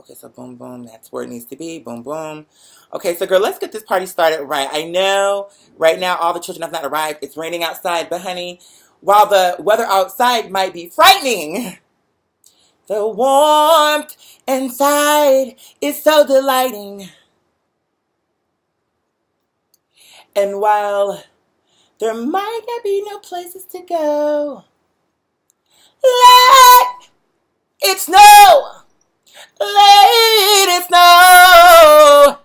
Okay, so boom, boom. That's where it needs to be. Boom, boom. Okay, so girl, let's get this party started right. I know right now all the children have not arrived. It's raining outside, but honey, while the weather outside might be frightening, the warmth inside is so delighting. And while there might not be no places to go, let it snow. Let it snow.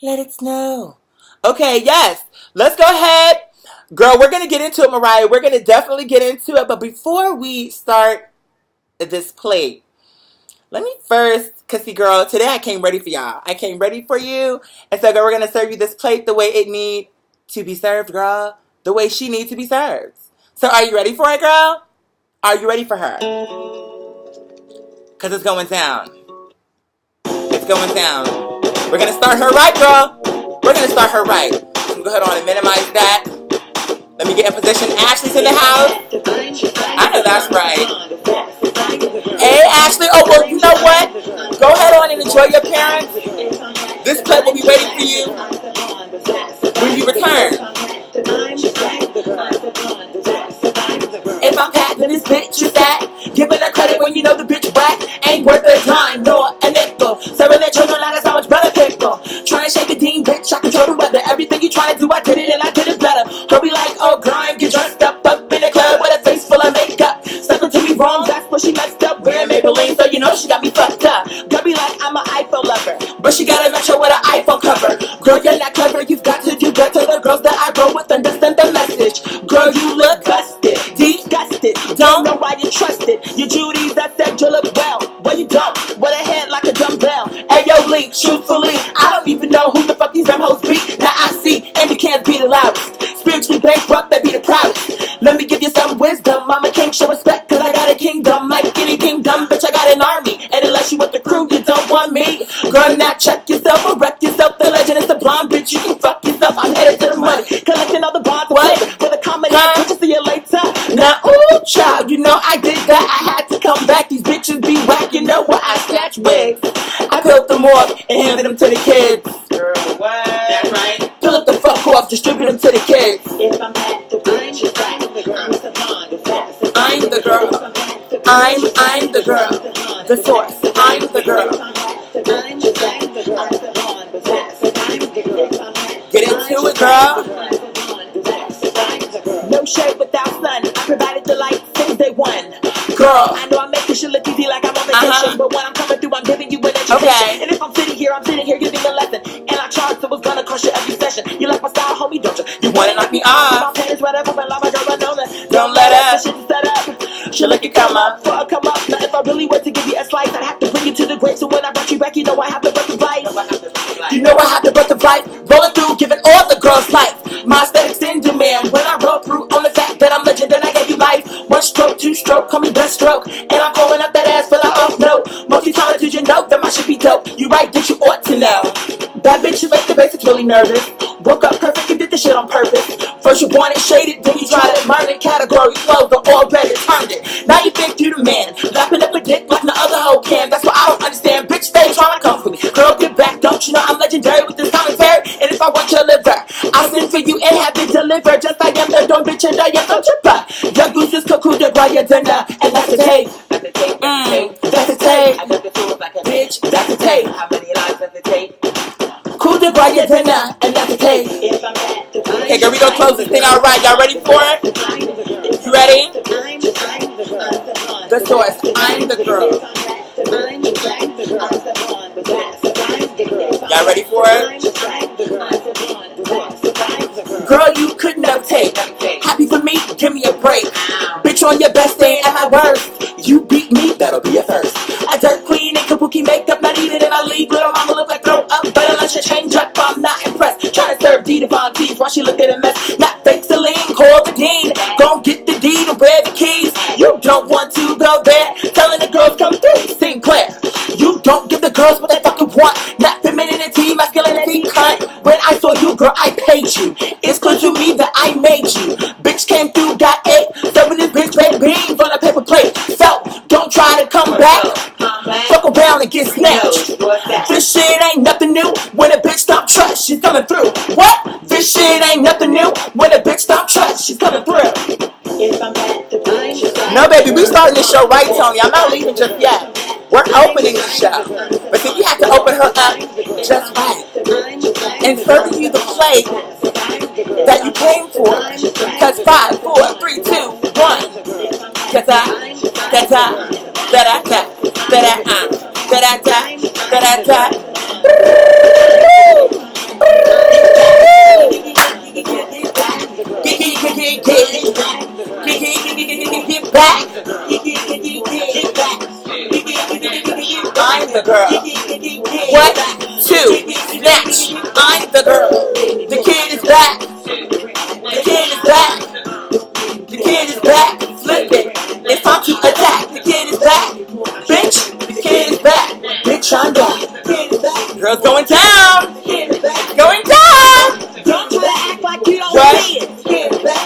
Let it snow. Okay, yes. Let's go ahead. Girl, we're going to get into it, Mariah. We're going to definitely get into it. But before we start this plate, let me first, because see, girl, today I came ready for y'all. I came ready for you. And so, girl, we're going to serve you this plate the way it needs to be served, girl. The way she needs to be served. So are you ready for it, girl? Are you ready for her? Because it's going down. It's going down. We're going to start her right, girl. We're going to start her right. So go ahead on and minimize that. Let me get in position. Ashley's in the house. I know that's right. Hey, Ashley. Oh, well, you know what? Go ahead on and enjoy your parents. This plate will be waiting for you when you return. If I'm packing this bitch, you fat. Giving her credit when you know the bitch whack. Ain't worth a dime nor a nickel. Serving their children like that's how much brother pickle. Trying to shake a dean, bitch. I control the weather. Everything you try to do, I did it and I did it better. Girl be like, oh, grime, get dressed up in the club with a face full of makeup. Something to me wrong, that's what she messed up. Wearing Maybelline, so you know she got me fucked up. Girl be like, I'm an iPhone lover, but she gotta match her with an iPhone cover. Girl, you're not clever. You've got to do good to the girls that I roll with. Understand the message. Girl, you look busted, disgusted. Don't know why you trust it. You Judy's that said you look well. Well, you don't. With a head like a dumbbell. Hey, yo, Lee, truthfully, I don't even know who the fuck these them hoes be. Now I see, and you can't be the loudest. Spiritually bankrupt, they be the proudest. Let me give you some wisdom. I'm a king, show respect, cause I got a kingdom. Like any kingdom, bitch, I got an army. And unless you with the crew, you don't want me. Girl, now check yourself or wreck yourself. The legend is the blonde, bitch, you can fuck yourself. I'm headed to the money, collecting all the bonds. What? For the comedy, bitch, see you later. Now, ooh, child, you know I did that. I had to come back. These bitches be whack, you know what? I snatch wigs. I built them off and handed them to the kids. Girl, what? That's right. Fill up the fuck off, distribute them to the kids. If I'm at the bridge, I'm the girl. I'm the girl. The source. I'm the girl. Get into it, girl. No shade without sun. I provided the light since day one. Girl, I know I'm making shit look easy like I'm on vacation, but when I'm coming through, I'm giving you an education. Okay. And if I'm sitting here giving a lesson. And I charge, so it's gonna cost you every session. You like my style, homie, don't you? You wanna knock me off? My panties right up, and lava girl, don't let up. Shit set up. She look you come up. Before I come up, now if I really were to give you a slice, I'd have to bring you to the grave. So when I brought you back, you know I have to bust the life. You know I have to bust the life. Rolling through, giving all the girls life. My aesthetics in demand. When I roll through on the fact that I'm legend and I gave you life. One stroke, two stroke, call me best stroke. And I'm calling up that ass for like off note. Multi-talented, you know that my shit be dope. You right, bitch, you ought to know. That bitch, you make the basics really nervous. Woke up perfect and did this shit on purpose. First you wanted shaded, then you tried it. Murder category closed, but already turned it. Now you think you the man. Lapping up a dick like no other hoe can. That's what I don't understand. Bitch, stay trying to come for me. Girl, get back, don't you know I'm legendary with this commentary? And if I want your liver, I'll send for you and have it delivered. Just like I'm the dumb bitch and I am no tripper. Your goose is cuckoo to buy your dinner. And that's the tape. That's the tape. That's the tape. I got the tools like a bitch. That's the tape. How many lives does it take? Cool to buy your dinner, and that's the tape. Okay, girl, we gonna close this thing out right. Y'all ready for it? You ready? The source. I'm the girl. Y'all ready for it? Girl, you could notate. Happy for me? Give me a break. Bitch, on your best day at my worst. You beat me, that'll be a first. A dirt queen and kabuki makeup, not even in my league. Little mama look like grow up, but unless you change up, I'm not impressed. Trying to serve D Devon teeth while she looked at a mess. Not fake Celine, call the dean. Gon' get the deed and wear the keys. You don't want to go there. Telling the girls come through, Sinclair. You don't give the girls what they fucking want. Not femininity, masculinity, cunt. When I saw you, girl, I paid you. It's clear to me that I made you. Bitch came through, got 8. Serving this bitch red beans on a paper plate. So, don't try try to come back, fuck around and get snatched. This shit ain't nothing new. When a bitch don't trust, she's coming through. What? This shit ain't nothing new. When a bitch don't trust, she's coming through. No, baby, we starting this show right, Tony. I'm not leaving just yet. We're opening the show. But then we have to open her up just right. And serving you the plate that you came for. Cause 5, 4, 3, 2, 1. Da-da, da-da, da-da-da, da-da-da, da-da-da, da-da-da. Get back. I'm the girl. What? 2. Snatch. I'm the girl. The kid is back. The kid is back. The kid is back. Flip it. It's time to attack. The kid is back. Bitch. The kid is back. Bitch, I'm back. Girl's going down. Going down. Don't try to act like you don't see it.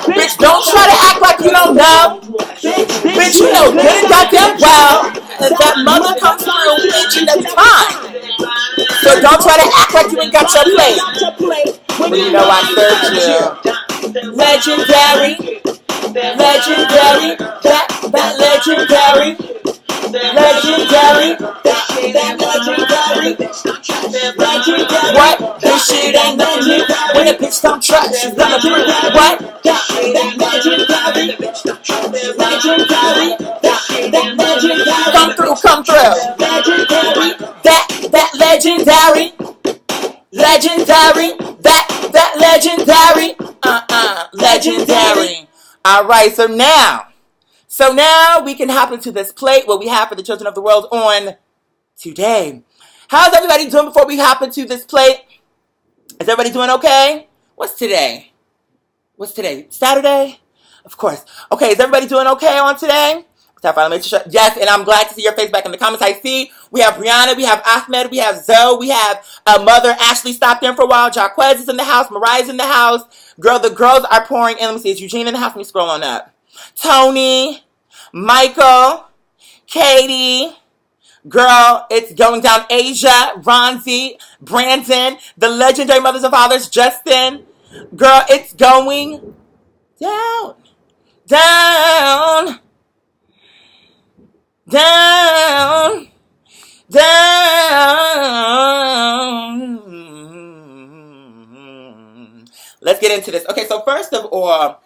Bitch, don't try to act like you don't know. Bitch, you know good and goddamn well that mother comes through each and every time. So don't try to act like you ain't got your plate. When you know I served you. Legendary. Legendary. That legendary. Legendary. That legendary. Legendary. What? This shit ain't nothing new. When a bitch don't trust, she's gonna prove. What? That legendary. Legendary. That legendary. Come through, come through. Legendary. That legendary. Legendary. That legendary. Legendary. Alright, so now we can hop into this plate, what we have for the children of the world on today. How's everybody doing before we hop into this plate? Is everybody doing okay? What's today? Saturday? Of course. Okay, is everybody doing okay on today? Yes, and I'm glad to see your face back in the comments. I see we have Brianna, we have Ahmed, we have Zoe, we have Mother Ashley stopped in for a while. Jaquez is in the house. Mariah's in the house. Girl, the girls are pouring in. Let me see. Is Eugene in the house? Let me scroll on up. Tony, Michael, Katie. Girl, it's going down. Asia, Ronzi, Brandon, the legendary mothers and fathers, Justin. Girl, it's going down. Down. Down. Let's get into this. Okay, so first of all,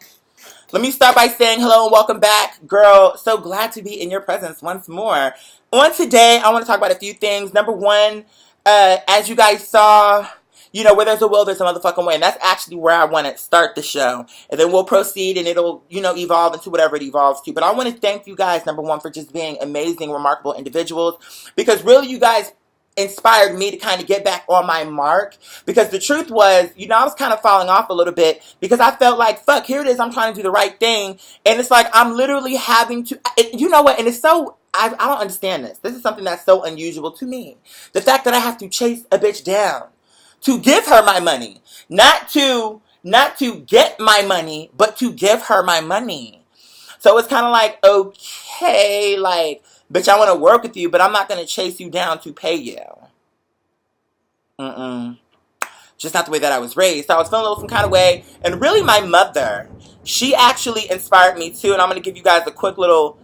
let me start by saying hello and welcome back. Girl, so glad to be in your presence once more. On today, I want to talk about a few things. Number one, as you guys saw, you know, where there's a will, there's a motherfucking way. And that's actually where I want to start the show. And then we'll proceed and it'll, you know, evolve into whatever it evolves to. But I want to thank you guys, number one, for just being amazing, remarkable individuals. Because really, you guys inspired me to kind of get back on my mark, because the truth was, you know, I was kind of falling off a little bit because I felt like, fuck, here it is, I'm trying to do the right thing, and it's like I'm literally having to, you know what, and it's so, I don't understand this. This is something that's so unusual to me. The fact that I have to chase a bitch down to give her my money, not to get my money, but to give her my money. So it's kind of like, okay, like, bitch, I want to work with you, but I'm not going to chase you down to pay you. Just not the way that I was raised. So I was feeling a little some kind of way. And really my mother, she actually inspired me too. And I'm going to give you guys a quick little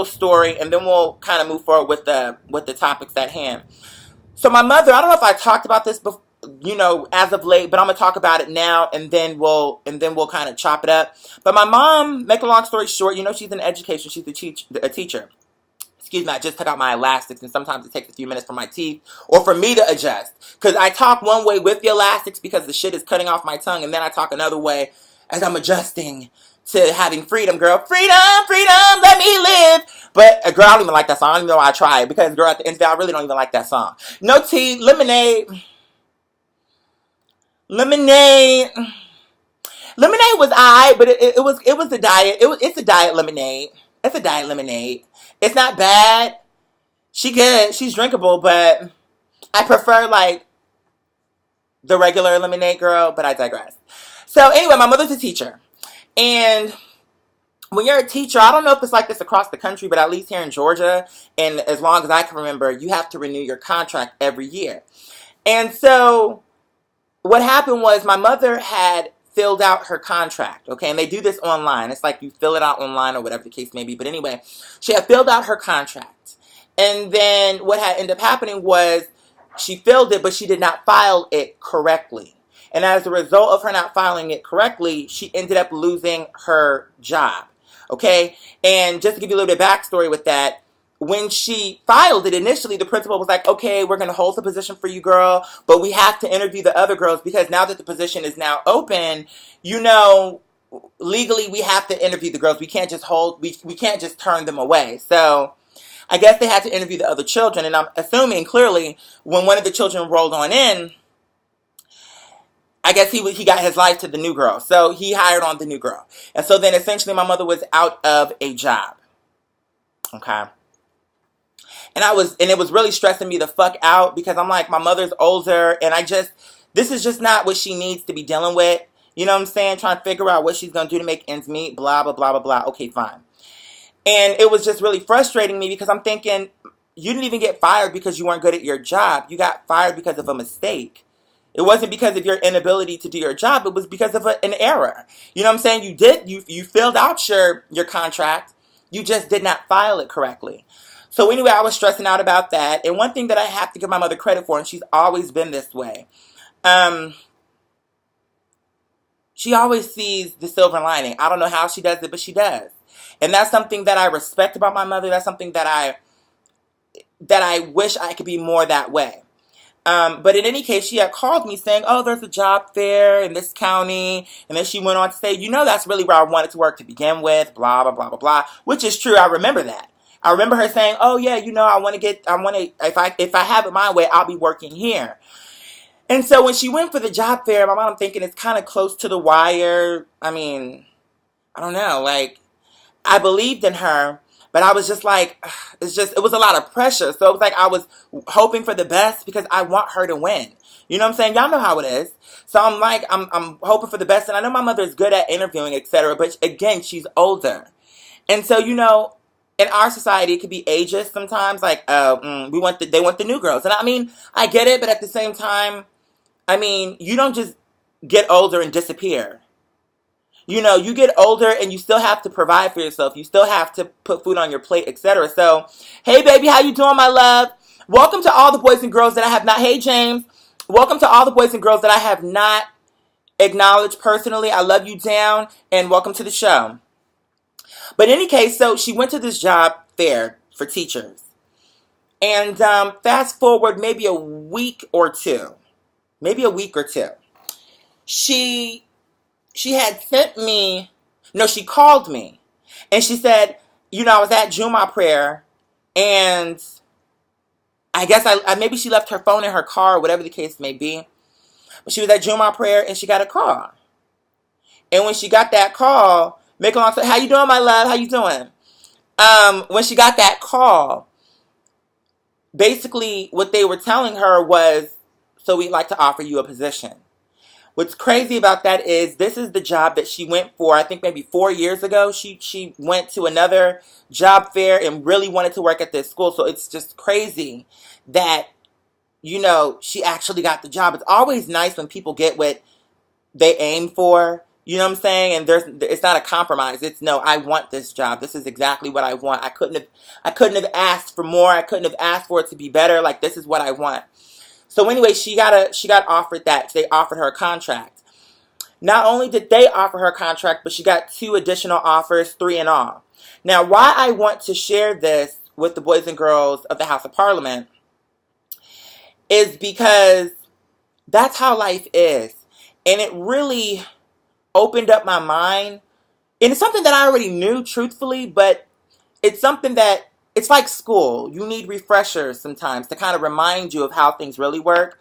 story, and then we'll kind of move forward with the topics at hand. So my mother, I don't know if I talked about this before, you know, as of late, but I'm going to talk about it now, and then we'll kind of chop it up. But my mom, make a long story short, you know, she's in education. She's a teacher. Excuse me, I just took out my elastics, and sometimes it takes a few minutes for my teeth or for me to adjust. Because I talk one way with the elastics because the shit is cutting off my tongue, and then I talk another way as I'm adjusting to having freedom, girl. Freedom, freedom, let me live. But, girl, I don't even like that song. I don't even know why I tried. Because, girl, at the end of the day, I really don't even like that song. No tea, lemonade. Lemonade was but it was a diet. It's a diet lemonade. It's a diet lemonade. It's not bad. She good. She's drinkable, but I prefer like the regular lemonade, girl, but I digress. So anyway, my mother's a teacher. And when you're a teacher, I don't know if it's like this across the country, but at least here in Georgia, and as long as I can remember, you have to renew your contract every year. And so what happened was my mother had filled out her contract, okay? And they do this online. It's like you fill it out online or whatever the case may be. But anyway, she had filled out her contract. And then what had ended up happening was she filled it, but she did not file it correctly. And as a result of her not filing it correctly, she ended up losing her job, okay? And just to give you a little bit of backstory with that, when she filed it initially, the principal was like, okay, we're going to hold the position for you, girl, but we have to interview the other girls because now that the position is now open, you know, legally we have to interview the girls. We can't just we can't just turn them away. So I guess they had to interview the other children. And I'm assuming clearly when one of the children rolled on in, I guess he got his life to the new girl. So he hired on the new girl. And so then essentially my mother was out of a job. Okay. And it was really stressing me the fuck out because I'm like, my mother's older and this is just not what she needs to be dealing with. You know what I'm saying? Trying to figure out what she's going to do to make ends meet, blah, blah, blah, blah, blah. Okay, fine. And it was just really frustrating me because I'm thinking, you didn't even get fired because you weren't good at your job. You got fired because of a mistake. It wasn't because of your inability to do your job. It was because of an error. You know what I'm saying? You filled out your contract. You just did not file it correctly. So anyway, I was stressing out about that. And one thing that I have to give my mother credit for, and she's always been this way, she always sees the silver lining. I don't know how she does it, but she does. And that's something that I respect about my mother. That's something that I wish I could be more that way. But in any case, she had called me saying, oh, there's a job fair in this county. And then she went on to say, you know, that's really where I wanted to work to begin with, blah, blah, blah, blah, blah, which is true. I remember that. I remember her saying, oh, yeah, you know, if I have it my way, I'll be working here. And so when she went for the job fair, my mom, I'm thinking it's kind of close to the wire. I mean, I don't know. Like, I believed in her, but I was just like, it was a lot of pressure. So it was like I was hoping for the best because I want her to win. You know what I'm saying? Y'all know how it is. So I'm like, I'm hoping for the best. And I know my mother is good at interviewing, etc. But again, she's older. And so, you know, in our society, it could be ageist sometimes. Like, they want the new girls. And I mean, I get it. But at the same time, I mean, you don't just get older and disappear. You know, you get older and you still have to provide for yourself. You still have to put food on your plate, etc. So, hey, baby, how you doing, my love? Welcome to all the boys and girls that I have not... Hey, James. Welcome to all the boys and girls that I have not acknowledged personally. I love you down, and welcome to the show. But in any case, so she went to this job fair for teachers. And fast forward maybe a week or two. She had sent me, no, she called me. And she said, you know, I was at Juma prayer. And I guess maybe she left her phone in her car, or whatever the case may be. But she was at Juma prayer and she got a call. And when she got that call, make a long story, how you doing, my love? How you doing? When she got that call, basically what they were telling her was, so we'd like to offer you a position. What's crazy about that is this is the job that she went for, I think maybe 4 years ago. She went to another job fair and really wanted to work at this school. So it's just crazy that, you know, she actually got the job. It's always nice when people get what they aim for. You know what I'm saying? And it's not a compromise. It's no, I want this job. This is exactly what I want. I couldn't have asked for more. I couldn't have asked for it to be better. Like, this is what I want. So anyway, she got offered that. They offered her a contract. Not only did they offer her a contract, but she got 2 additional offers, 3 in all. Now, why I want to share this with the boys and girls of the House of Parliament is because that's how life is. And it really opened up my mind. And it's something that I already knew, truthfully, but it's something that, it's like school. You need refreshers sometimes to kind of remind you of how things really work.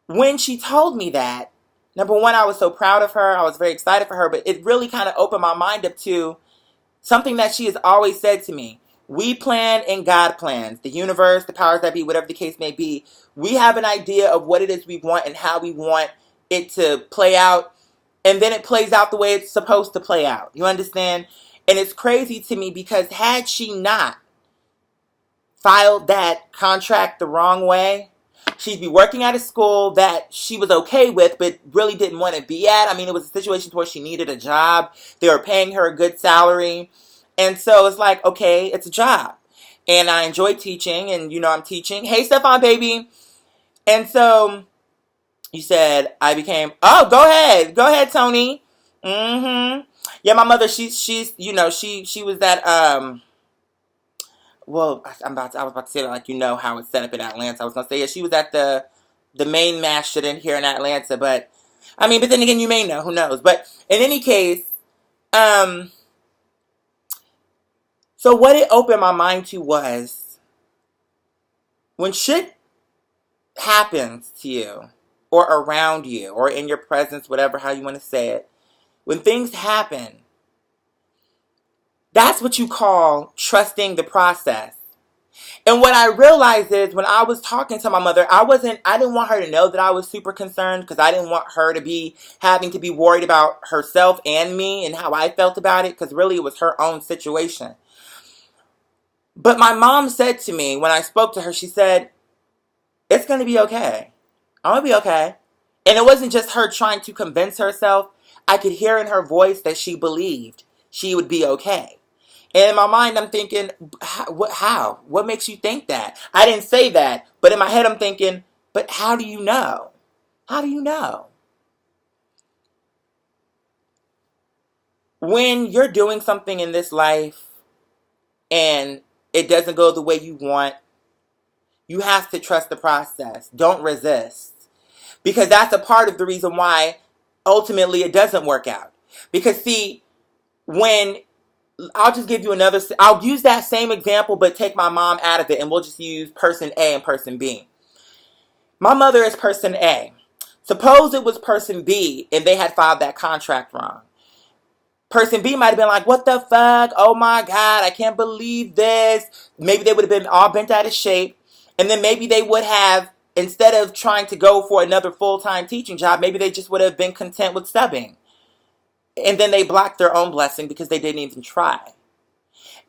When she told me that, number one, I was so proud of her. I was very excited for her, but it really kind of opened my mind up to something that she has always said to me. We plan and God plans. The universe, the powers that be, whatever the case may be. We have an idea of what it is we want and how we want it to play out. And then it plays out the way it's supposed to play out. You understand? And it's crazy to me because had she not filed that contract the wrong way, she'd be working at a school that she was okay with, but really didn't want to be at. I mean, it was a situation where she needed a job. They were paying her a good salary. And so it's like, okay, it's a job. And I enjoy teaching, and I'm teaching. Hey, Stefan, baby. And so you said I became, oh, go ahead, Tony. Mm-hmm. Yeah, my mother, she's she was that, well, I was about to say that, like, how it's set up in Atlanta. I was going to say, yeah, she was at the main mass shit in here in Atlanta, but, I mean, but then again, you may know, who knows. But in any case, so what it opened my mind to was, when shit happens to you, or around you, or in your presence, whatever, how you want to say it, when things happen, that's what you call trusting the process. And what I realized is, when I was talking to my mother, I didn't want her to know that I was super concerned, because I didn't want her to be having to be worried about herself and me and how I felt about it, because really it was her own situation. But my mom said to me, when I spoke to her, she said, it's going to be okay. I'm going to be okay. And it wasn't just her trying to convince herself. I could hear in her voice that she believed she would be okay. And in my mind, I'm thinking, how? What makes you think that? I didn't say that, but in my head, I'm thinking, but how do you know? How do you know? When you're doing something in this life and it doesn't go the way you want, you have to trust the process. Don't resist. Because that's a part of the reason why ultimately it doesn't work out. Because see, I'll just give you I'll use that same example, but take my mom out of it, and we'll just use person A and person B. My mother is person A. Suppose it was person B and they had filed that contract wrong. Person B might have been like, what the fuck? Oh my God, I can't believe this. Maybe they would have been all bent out of shape. And then maybe they would have, instead of trying to go for another full-time teaching job, maybe they just would have been content with subbing. And then they blocked their own blessing because they didn't even try.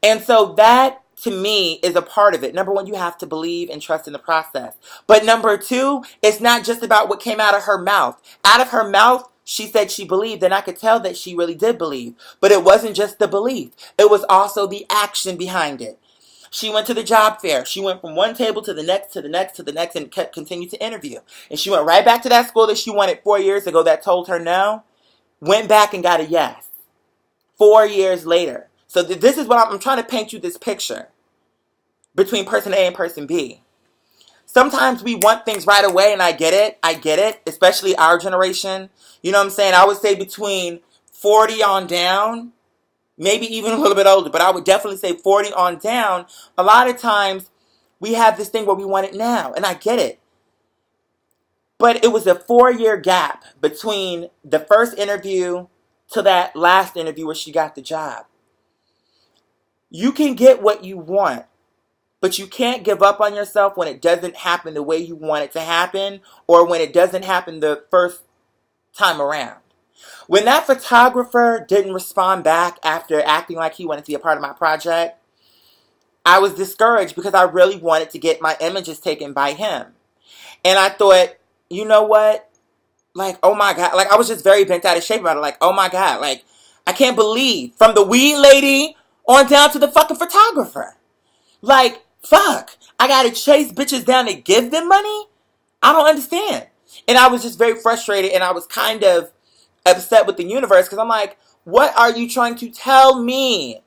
And so that, to me, is a part of it. Number one, you have to believe and trust in the process. But number two, it's not just about what came out of her mouth. Out of her mouth, she said she believed, and I could tell that she really did believe. But it wasn't just the belief. It was also the action behind it. She went to the job fair. She went from one table to the next, to the next, to the next, and continued to interview. And she went right back to that school that she wanted 4 years ago that told her no. Went back and got a yes. 4 years later. So this is what I'm trying to paint you this picture between person A and person B. Sometimes we want things right away, and I get it, especially our generation. You know what I'm saying? I would say between 40 on down, maybe even a little bit older, but I would definitely say 40 on down. A lot of times we have this thing where we want it now, and I get it. But it was a 4-year gap between the first interview to that last interview where she got the job. You can get what you want, but you can't give up on yourself when it doesn't happen the way you want it to happen, or when it doesn't happen the first time around. When that photographer didn't respond back after acting like he wanted to be a part of my project, I was discouraged because I really wanted to get my images taken by him. And I thought, you know what? Like, oh my God. Like, I was just very bent out of shape about it. Like, oh my God. Like, I can't believe, from the weed lady on down to the fucking photographer. Like, fuck. I gotta chase bitches down to give them money? I don't understand. And I was just very frustrated, and I was kind of upset with the universe because I'm like, what are you trying to tell me?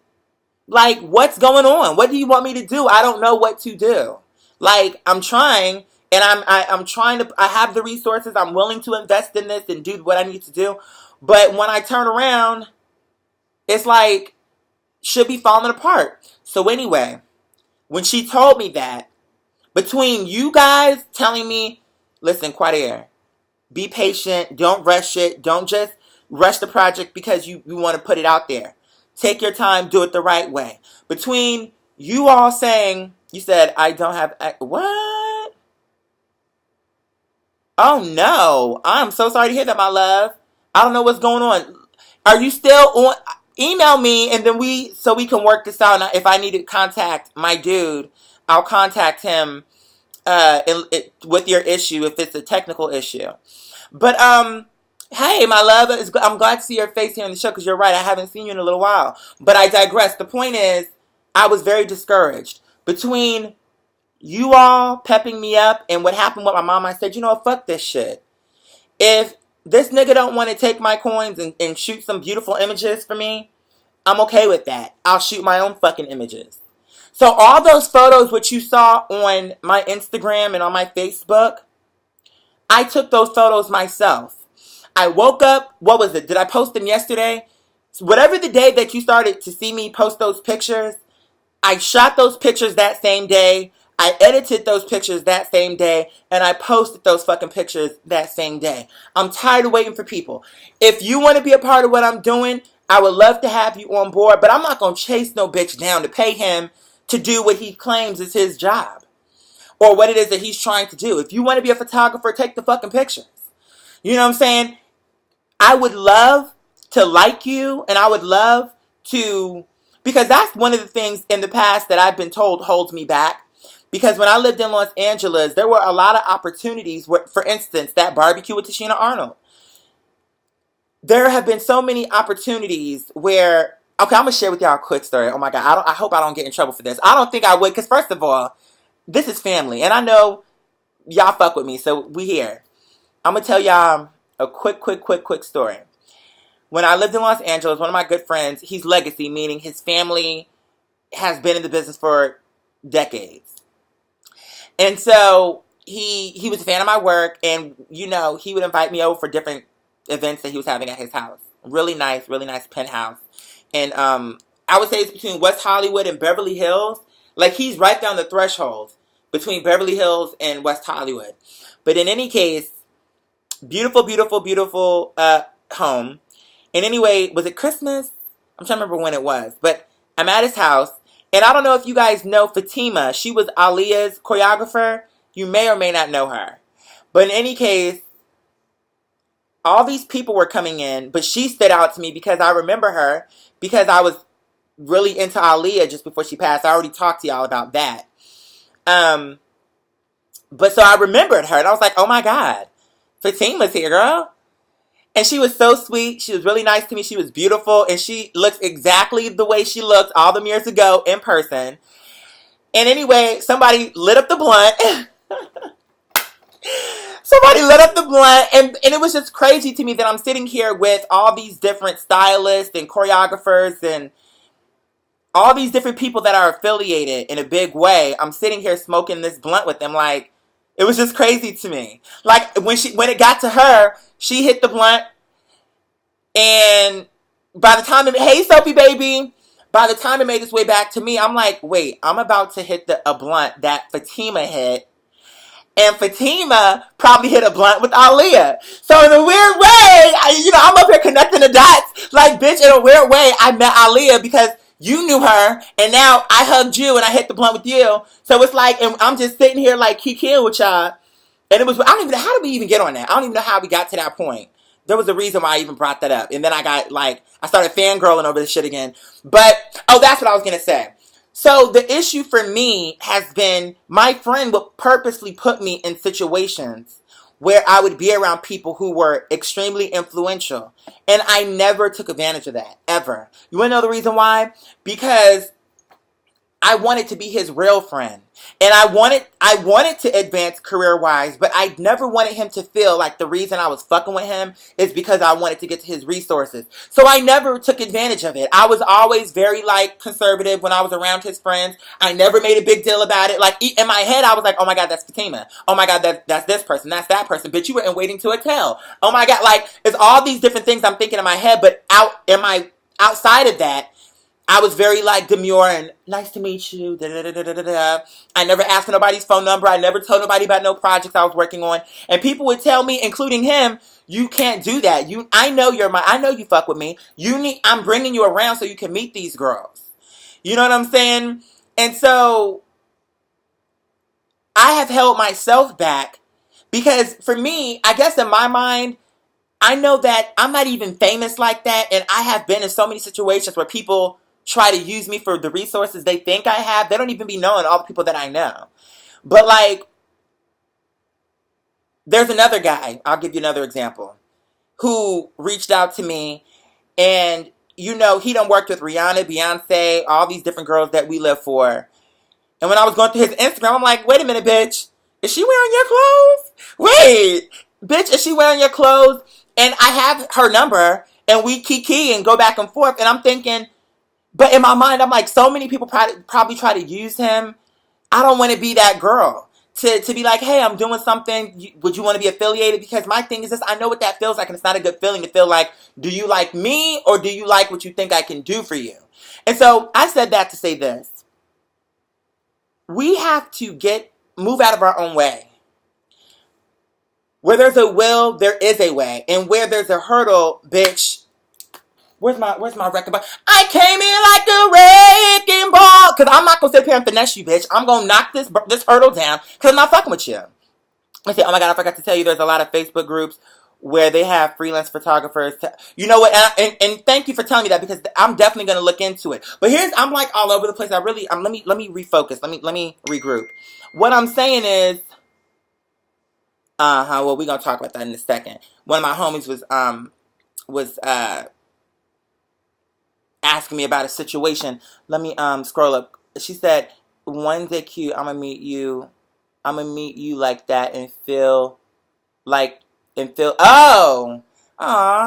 Like, what's going on? What do you want me to do? I don't know what to do. Like, I'm trying, and I'm trying to, I have the resources. I'm willing to invest in this and do what I need to do. But when I turn around, it's like, should be falling apart. So anyway, when she told me that, between you guys telling me, listen, Quadier, be patient. Don't rush it. Don't just rush the project because you want to put it out there. Take your time. Do it the right way. Between you all saying, you said, I don't have, what? Oh no. I'm so sorry to hear that, my love. I don't know what's going on. Are you still on? email me, and then so we can work this out. If I need to contact my dude, I'll contact him with your issue if it's a technical issue. But hey, my love, I'm glad to see your face here on the show because you're right. I haven't seen you in a little while. But I digress. The point is, I was very discouraged between you all pepping me up and what happened with my mom. I said, you know what, fuck this shit. If this nigga don't want to take my coins and shoot some beautiful images for me, I'm okay with that. I'll shoot my own fucking images. So all those photos which you saw on my Instagram and on my Facebook, I took those photos myself. I woke up, what was it? Did I post them yesterday? Whatever the day that you started to see me post those pictures, I shot those pictures that same day. I edited those pictures that same day, and I posted those fucking pictures that same day. I'm tired of waiting for people. If you want to be a part of what I'm doing, I would love to have you on board, but I'm not going to chase no bitch down to pay him to do what he claims is his job or what it is that he's trying to do. If you want to be a photographer, take the fucking pictures. You know what I'm saying? I would love to like you, and I would love to, because that's one of the things in the past that I've been told holds me back. Because when I lived in Los Angeles, there were a lot of opportunities where, for instance, that barbecue with Tichina Arnold. There have been so many opportunities where, okay, I'm going to share with y'all a quick story. Oh my God, I hope I don't get in trouble for this. I don't think I would, because first of all, this is family. And I know y'all fuck with me, so we here. I'm going to tell y'all a quick story. When I lived in Los Angeles, one of my good friends, he's legacy, meaning his family has been in the business for decades. And so he was a fan of my work, and, you know, he would invite me over for different events that he was having at his house. Really nice penthouse. And I would say it's between West Hollywood and Beverly Hills. Like, he's right down the threshold between Beverly Hills and West Hollywood. But in any case, beautiful home. And anyway, was it Christmas? I'm trying to remember when it was. But I'm at his house. And I don't know if you guys know Fatima. She was Aaliyah's choreographer. You may or may not know her. But in any case, all these people were coming in. But she stood out to me because I remember her. Because I was really into Aaliyah just before she passed. I already talked to y'all about that. But so I remembered her. And I was like, oh my God. Fatima's here, girl. And she was so sweet. She was really nice to me. She was beautiful. And she looks exactly the way she looked all them years ago in person. And anyway, somebody lit up the blunt. And it was just crazy to me that I'm sitting here with all these different stylists and choreographers and all these different people that are affiliated in a big way. I'm sitting here smoking this blunt with them. Like, it was just crazy to me. Like, when it got to her, she hit the blunt, and by the time hey Sophie baby, by the time it made its way back to me, I'm like, wait, I'm about to hit a blunt that Fatima hit, and Fatima probably hit a blunt with Aaliyah. So in a weird way, I'm up here connecting the dots, like, bitch, in a weird way, I met Aaliyah because you knew her, and now I hugged you and I hit the blunt with you. So it's like, and I'm just sitting here like kikiing with y'all. And it was, I don't even know, how did we even get on that? I don't even know how we got to that point. There was a reason why I even brought that up. And then I started fangirling over this shit again. But, that's what I was going to say. So the issue for me has been, my friend would purposely put me in situations where I would be around people who were extremely influential. And I never took advantage of that, ever. You want to know the reason why? Because I wanted to be his real friend. And I wanted to advance career-wise, but I never wanted him to feel like the reason I was fucking with him is because I wanted to get to his resources. So I never took advantage of it. I was always very, conservative when I was around his friends. I never made a big deal about it. Like, in my head, I was like, oh my God, that's Fatima. Oh my God, that's this person. That's that person. Bitch, you were in Waiting to Exhale. Oh my God, it's all these different things I'm thinking in my head, but outside of that, I was very demure and nice to meet you. I never asked for nobody's phone number. I never told nobody about no projects I was working on. And people would tell me, including him, you can't do that. I know you fuck with me. I'm bringing you around so you can meet these girls. You know what I'm saying? And so I have held myself back because for me, I guess in my mind, I know that I'm not even famous like that, and I have been in so many situations where people try to use me for the resources they think I have. They don't even be knowing all the people that I know. But like, there's another guy, I'll give you another example, who reached out to me, and you know, he done worked with Rihanna, Beyonce, all these different girls that we live for. And when I was going through his Instagram, I'm like, wait a minute, bitch. Is she wearing your clothes? Wait, bitch, is she wearing your clothes? And I have her number, and we kiki and go back and forth. And I'm thinking, but in my mind, I'm like, so many people probably try to use him. I don't want to be that girl. To be like, hey, I'm doing something. Would you want to be affiliated? Because my thing is this, I know what that feels like, and it's not a good feeling to feel like, do you like me, or do you like what you think I can do for you? And so I said that to say this. We have to move out of our own way. Where there's a will, there is a way. And where there's a hurdle, bitch, where's my record ball? I came in like a wrecking ball. Because I'm not going to sit here and finesse you, bitch. I'm going to knock this hurdle down because I'm not fucking with you. I say, oh my God, I forgot to tell you, there's a lot of Facebook groups where they have freelance photographers. You know what? And thank you for telling me that, because I'm definitely going to look into it. But I'm like all over the place. Let me refocus. Let me regroup. What I'm saying is, well, we're going to talk about that in a second. One of my homies was asking me about a situation. Let me scroll up. She said, one day cute, I'm gonna meet you like that and feel oh,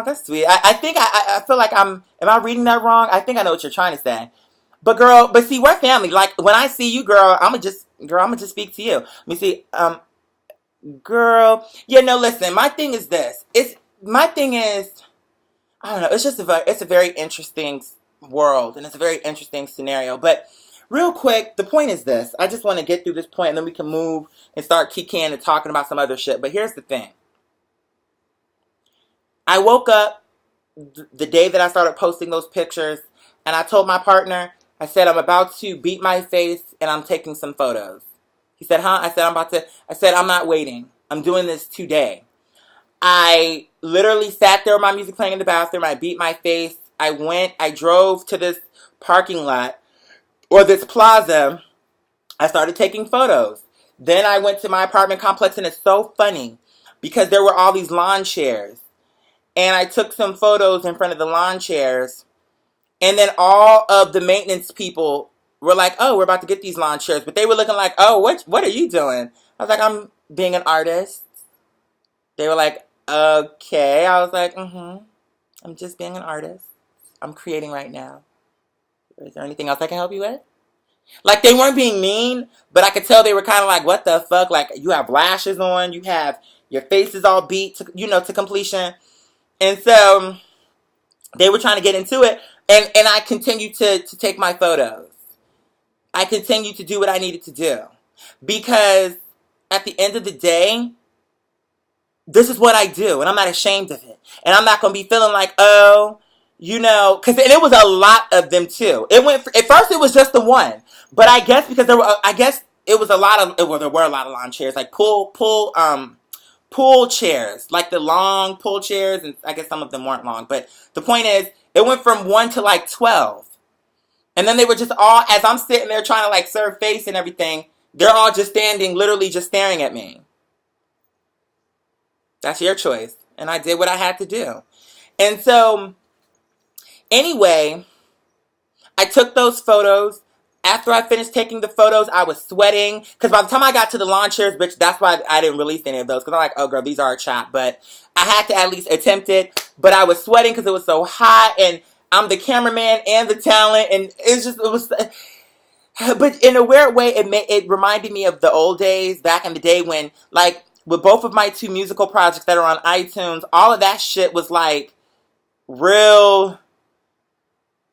that's sweet. I think I feel like am I reading that wrong? I think I know what you're trying to say. But girl, see, we're family. Like, when I see you, girl, I'm gonna just speak to you. Let me see. Girl, yeah, no, listen, my thing is, I don't know, it's a very interesting world, and it's a very interesting scenario. But real quick, the point is this. I just want to get through this point, and then we can move and start kicking and talking about some other shit. But here's the thing. I woke up the day that I started posting those pictures, and I told my partner, I said, I'm about to beat my face, and I'm taking some photos. He said, huh? I said, I'm not waiting. I'm doing this today. I literally sat there with my music playing in the bathroom. I beat my face. I drove to this parking lot, or this plaza. I started taking photos. Then I went to my apartment complex, and it's so funny because there were all these lawn chairs. And I took some photos in front of the lawn chairs. And then all of the maintenance people were like, oh, we're about to get these lawn chairs. But they were looking like, oh, what are you doing? I was like, I'm being an artist. They were like, okay. I was like, I'm just being an artist. I'm creating right now. Is there anything else I can help you with? Like, they weren't being mean, but I could tell they were kind of like, what the fuck? Like, you have lashes on. You have your face is all beat to completion. And so they were trying to get into it. And I continued to take my photos. I continued to do what I needed to do. Because at the end of the day, this is what I do, and I'm not ashamed of it. And I'm not going to be feeling like, oh, because it was a lot of them too. At first it was just the one, but I guess because there were a lot of lawn chairs, like pool chairs, like the long pool chairs, and I guess some of them weren't long. But the point is, it went from 1 to like 12, and then they were just all, as I'm sitting there trying to like serve face and everything, they're all just standing, literally just staring at me. That's your choice. And I did what I had to do. And so, anyway, I took those photos. After I finished taking the photos, I was sweating. Because by the time I got to the lawn chairs, bitch, that's why I didn't release any of those. Because I'm like, oh, girl, these are a chop. But I had to at least attempt it. But I was sweating because it was so hot. And I'm the cameraman and the talent. And it was... But in a weird way, it reminded me of the old days, back in the day when, like, with both of my 2 musical projects that are on iTunes, all of that shit was like real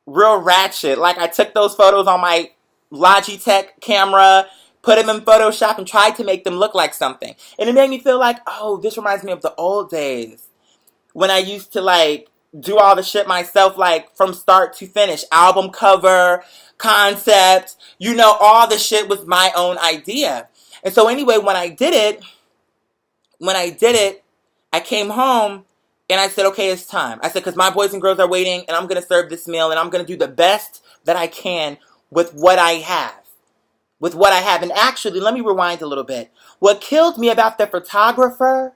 ratchet. Like, I took those photos on my Logitech camera, put them in Photoshop, and tried to make them look like something. And it made me feel like, oh, this reminds me of the old days when I used to like do all the shit myself, like from start to finish, album cover, concept, all the shit was my own idea. And so anyway, when I did it, I came home And I said, okay, it's time. I said, because my boys and girls are waiting, and I'm going to serve this meal, and I'm going to do the best that I can with what I have. With what I have. And actually, let me rewind a little bit. What killed me about the photographer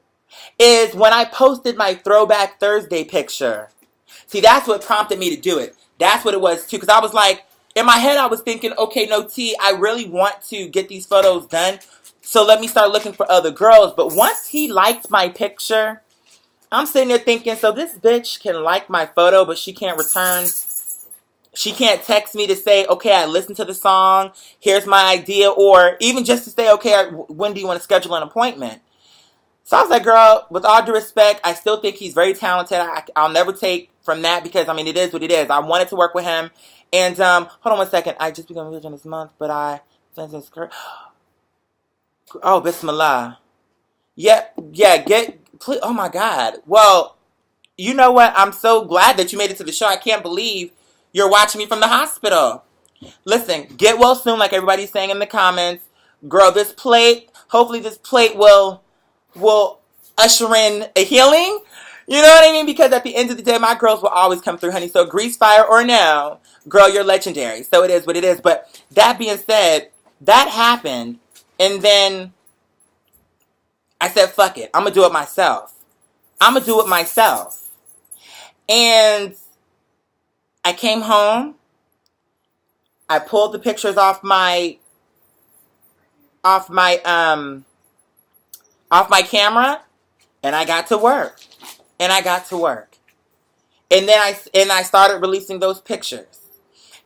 is when I posted my Throwback Thursday picture. See, that's what prompted me to do it. That's what it was, too. Because I was like, in my head, I was thinking, okay, no, T, I really want to get these photos done. So let me start looking for other girls. But once he liked my picture, I'm sitting there thinking, so this bitch can like my photo, but she can't return. She can't text me to say, okay, I listened to the song. Here's my idea. Or even just to say, okay, when do you want to schedule an appointment? So I was like, girl, with all due respect, I still think he's very talented. I'll never take from that because, I mean, it is what it is. I wanted to work with him. And hold on one second. I just became a virgin this month, but oh, Bismillah. Yeah, please, oh my God. Well, you know what? I'm so glad that you made it to the show. I can't believe you're watching me from the hospital. Listen, get well soon, like everybody's saying in the comments. Girl, hopefully this plate will usher in a healing. You know what I mean? Because at the end of the day, my girls will always come through, honey. So grease fire or no, girl, you're legendary. So it is what it is. But that being said, that happened. And then I said, fuck it. I'm going to do it myself. And I came home. I pulled the pictures off my camera, and I got to work. And then I started releasing those pictures.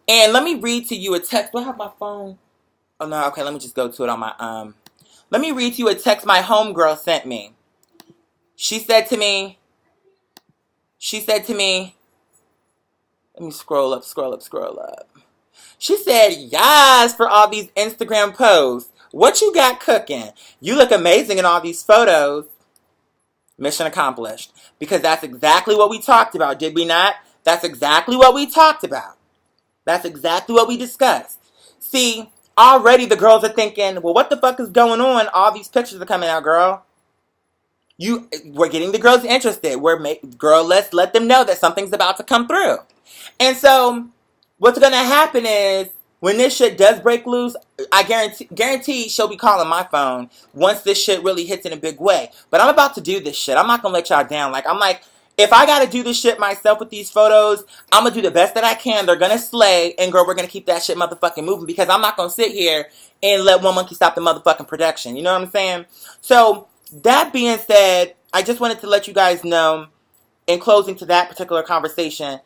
And let me read to you a text. Do I have my phone? Oh no, okay, let me just go to it on my let me read to you a text my homegirl sent me. She said to me, let me scroll up. She said, yes, for all these Instagram posts. What you got cooking? You look amazing in all these photos. Mission accomplished. Because that's exactly what we talked about, did we not? That's exactly what we talked about. That's exactly what we discussed. See, already the girls are thinking, well, what the fuck is going on? All these pictures are coming out, girl. We're getting the girls interested. Girl, let's let them know that something's about to come through. And so what's going to happen is when this shit does break loose, I guarantee she'll be calling my phone once this shit really hits in a big way. But I'm about to do this shit. I'm not going to let y'all down. If I got to do this shit myself with these photos, I'm going to do the best that I can. They're going to slay. And girl, we're going to keep that shit motherfucking moving because I'm not going to sit here and let one monkey stop the motherfucking production. You know what I'm saying? So that being said, I just wanted to let you guys know in closing to that particular conversation,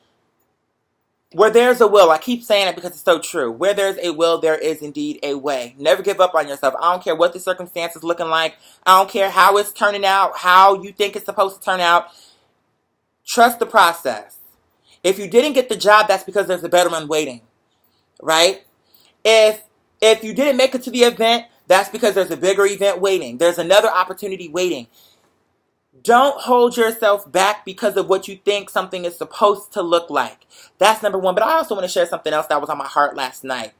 where there's a will, I keep saying it because it's so true. Where there's a will, there is indeed a way. Never give up on yourself. I don't care what the circumstances looking like. I don't care how it's turning out, how you think it's supposed to turn out. Trust the process. If you didn't get the job, that's because there's a better one waiting, right? If you didn't make it to the event, that's because there's a bigger event waiting. There's another opportunity waiting. Don't hold yourself back because of what you think something is supposed to look like. That's number one. But I also want to share something else that was on my heart last night.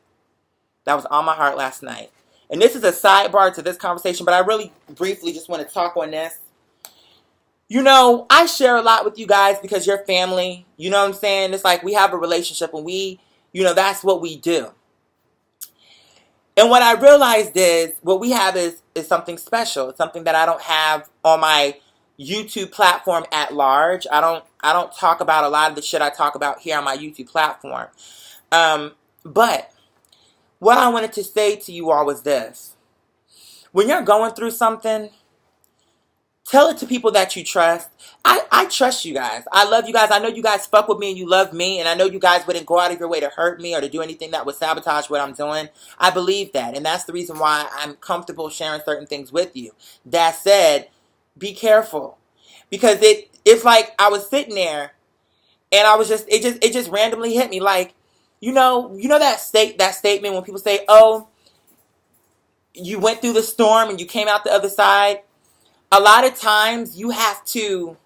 And this is a sidebar to this conversation, but I really briefly just want to talk on this. You know, I share a lot with you guys because you're family. You know what I'm saying? It's like we have a relationship and that's what we do. And what I realized is what we have is something special. It's something that I don't have on my YouTube platform at large. I don't talk about a lot of the shit I talk about here on my YouTube platform. But what I wanted to say to you all was this. When you're going through something, tell it to people that you trust. I trust you guys. I love you guys. I know you guys fuck with me and you love me. And I know you guys wouldn't go out of your way to hurt me or to do anything that would sabotage what I'm doing. I believe that. And that's the reason why I'm comfortable sharing certain things with you. That said, be careful. Because it's like I was sitting there and it just randomly hit me. Like, you know that statement when people say, oh, you went through the storm and you came out the other side. A lot of times you have to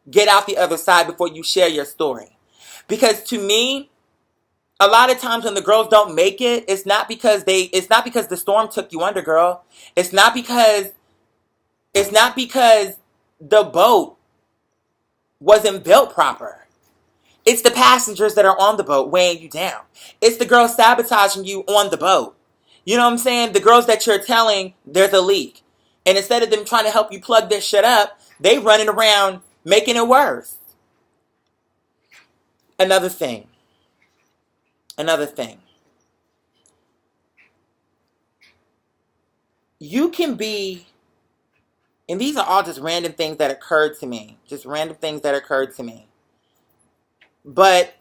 get out the other side before you share your story. Because to me, a lot of times when the girls don't make it, it's not because the storm took you under, girl. It's not because the boat wasn't built proper. It's the passengers that are on the boat weighing you down. It's the girls sabotaging you on the boat. You know what I'm saying? The girls that you're telling there's a leak. And instead of them trying to help you plug this shit up, they running around making it worse. Another thing. You can be, and these are all just random things that occurred to me. But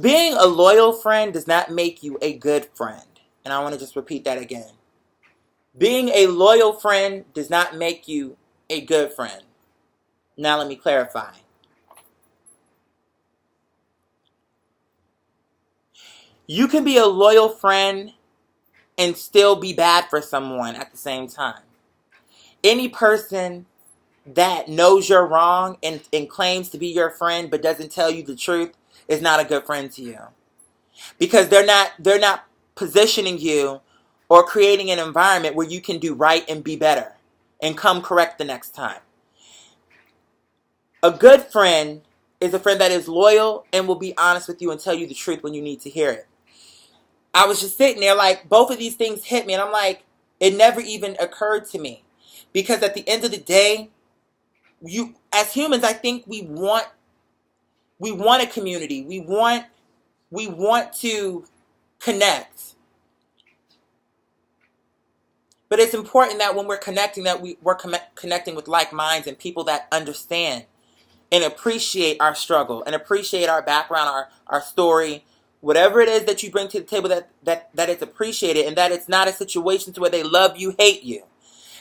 being a loyal friend does not make you a good friend. And I want to just repeat that again. Being a loyal friend does not make you a good friend. Now let me clarify. You can be a loyal friend and still be bad for someone at the same time. Any person that knows you're wrong and claims to be your friend but doesn't tell you the truth is not a good friend to you. Because they're not positioning you or creating an environment where you can do right and be better and come correct the next time. A good friend is a friend that is loyal and will be honest with you and tell you the truth when you need to hear it. I was just sitting there like, both of these things hit me, and I'm like, it never even occurred to me. Because at the end of the day, you, as humans, I think we want a community. We want to connect. But it's important that when we're connecting, that we're connecting with like minds and people that understand and appreciate our struggle and appreciate our background, our story, whatever it is that you bring to the table, that it's appreciated, and that it's not a situation to where they love you, hate you.